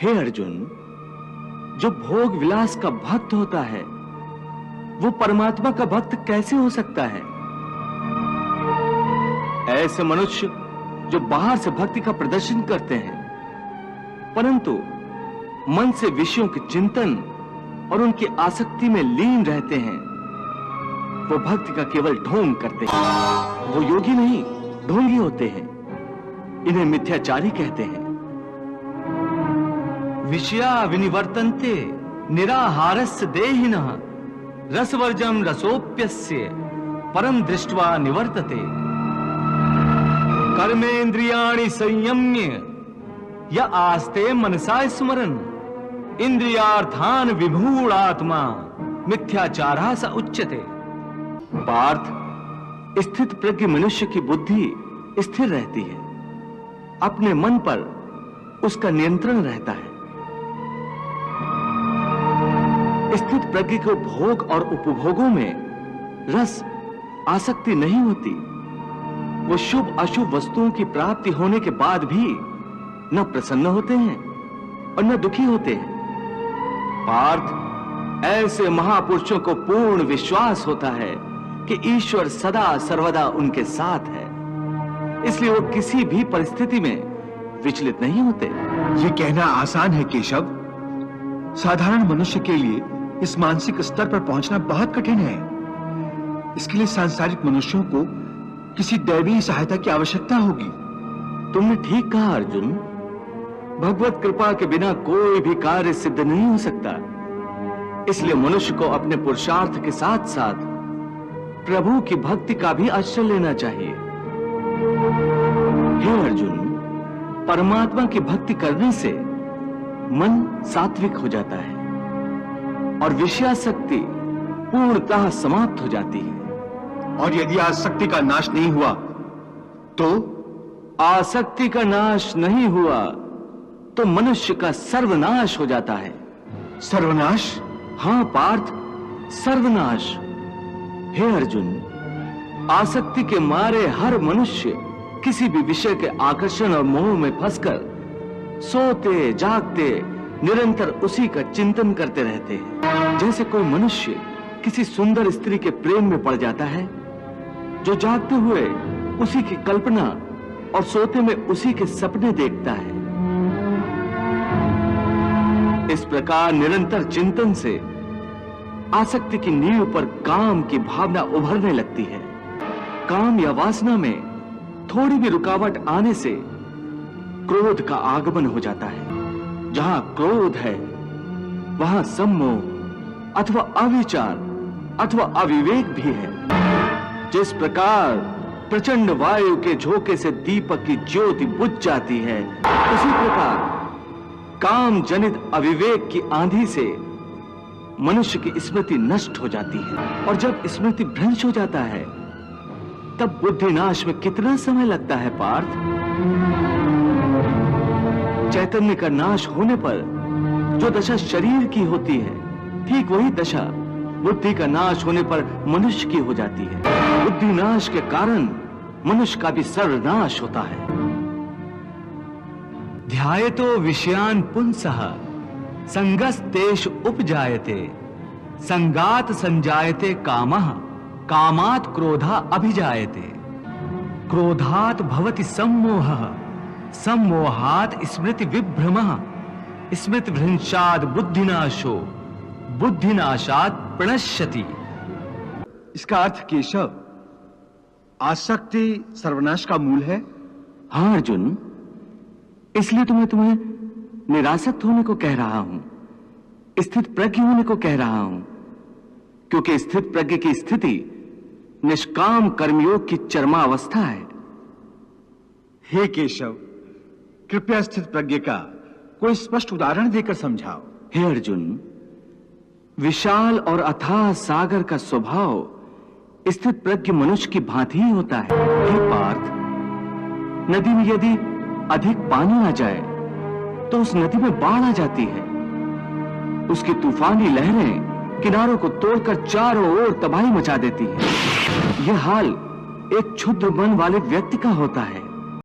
हे अर्जुन, जो भोग विलास का भक्त होता है वो परमात्मा का भक्त कैसे हो सकता है? ऐसे मनुष्य जो बाहर से भक्ति का प्रदर्शन करते हैं परंतु मन से विषयों के चिंतन और उनकी आसक्ति में लीन रहते हैं, वो भक्ति का केवल ढोंग करते हैं। वो योगी नहीं, ढोंगी होते हैं। इन्हें मिथ्याचारी कहते हैं। विषया विनिवर्तन्ते निराहारस्य देहिनः रसवर्जम रसोप्यस्य परम दृष्ट्वा निवर्तते। कर्मेन्द्रियाणि संयम्य य आस्ते मनसा स्मरन् इंद्रियार्थान विमूढ़ात्मा मिथ्याचारः स उच्यते। पार्थ, स्थित प्रज्ञ मनुष्य की बुद्धि स्थिर रहती है, अपने मन पर उसका नियंत्रण रहता है। स्थित प्रज्ञ को भोग और उपभोगों में रस आसक्ति नहीं होती। वो शुभ अशुभ वस्तुओं की प्राप्ति होने के बाद भी न प्रसन्न होते हैं और न दुखी होते हैं। पार्थ, ऐसे महापुरुषों को पूर्ण विश्वास होता है कि ईश्वर सदा सर्वदा उनके साथ है, इसलिए वो किसी भी परिस्थिति में विचलित नहीं होते। ये कहना आसान है केशव, साधारण मनुष्य के लिए इस मानसिक स्तर पर पहुंचना बहुत कठिन है। इसके लिए सांसारिक मनुष्यों को किसी दैवीय सहायता की आवश्यकता होगी। तुमने ठीक कहा अर्जुन। भगवत कृपा के बिना कोई भी कार्य सिद्ध नहीं हो सकता। इसलिए मनुष्य को अपने पुरुषार्थ के साथ साथ प्रभु की भक्ति का भी आश्रय लेना चाहिए। हे अर्जुन, परमात्मा की भक्ति करने से मन सात्विक हो जाता है और विषयासक्ति पूर्णतः समाप्त हो जाती है। और यदि आसक्ति का नाश नहीं हुआ तो? आसक्ति का नाश नहीं हुआ तो मनुष्य का सर्वनाश हो जाता है। सर्वनाश? हां पार्थ, सर्वनाश। हे अर्जुन, आसक्ति के मारे हर मनुष्य किसी भी विषय के आकर्षण और मोह में फंसकर सोते जागते निरंतर उसी का चिंतन करते रहते हैं। जैसे कोई मनुष्य किसी सुंदर स्त्री के प्रेम में पड़ जाता है, जो जागते हुए उसी की कल्पना और सोते में उसी के सपने देखता है। इस प्रकार निरंतर चिंतन से आसक्ति की नींव पर काम की भावना उभरने लगती है। काम या वासना में थोड़ी भी रुकावट आने से क्रोध का आगमन हो जाता है। जहां क्रोध है वहां सम्मोह अथवा अविचार अथवा अविवेक भी है। जिस प्रकार प्रचंड वायु के झोंके से दीपक की ज्योति बुझ जाती है, उसी प्रकार काम जनित अविवेक की आंधी से मनुष्य की स्मृति नष्ट हो जाती है। और जब स्मृति भ्रंश हो जाता है तब बुद्धि नाश में कितना समय लगता है पार्थ? चैतन्य का नाश होने पर जो दशा शरीर की होती है, ठीक वही दशा बुद्धि का नाश होने पर मनुष्य की हो जाती है। बुद्धि नाश के कारण मनुष्य का भी सर्वनाश होता है। ध्यायतो विषयान् पुंसः संगस्तेष उपजायते संगात संजायते कामः कामात् क्रोधा अभिजायते क्रोधात् भवति सम्मोहः सम्मोहात् स्मृति विभ्रमः स्मृति भ्रंशात् बुद्धिनाशो बुद्धिनाशात् प्रणश्यति। इसका अर्थ केशव, आसक्ति सर्वनाश का मूल है? हाँ अर्जुन, इसलिए तुम्हें निरासक्त होने को कह रहा हूं, स्थित प्रज्ञ होने को कह रहा हूं, क्योंकि स्थित प्रज्ञ की स्थिति निष्काम कर्मयोग की चरमावस्था है। हे केशव, कृपया स्थित प्रज्ञ का कोई स्पष्ट उदाहरण देकर समझाओ। हे अर्जुन, विशाल और अथाह सागर का स्वभाव स्थित प्रज्ञ मनुष्य की भांति ही होता है। हे पार्थ, नदी में यदि अधिक पानी आ जाए तो उस नदी में बाढ़ आ जाती है। उसकी तूफानी लहरें किनारों को तोड़कर चारों ओर तबाही मचा देती है। यह हाल एक क्षुद्र मन वाले व्यक्ति का होता है।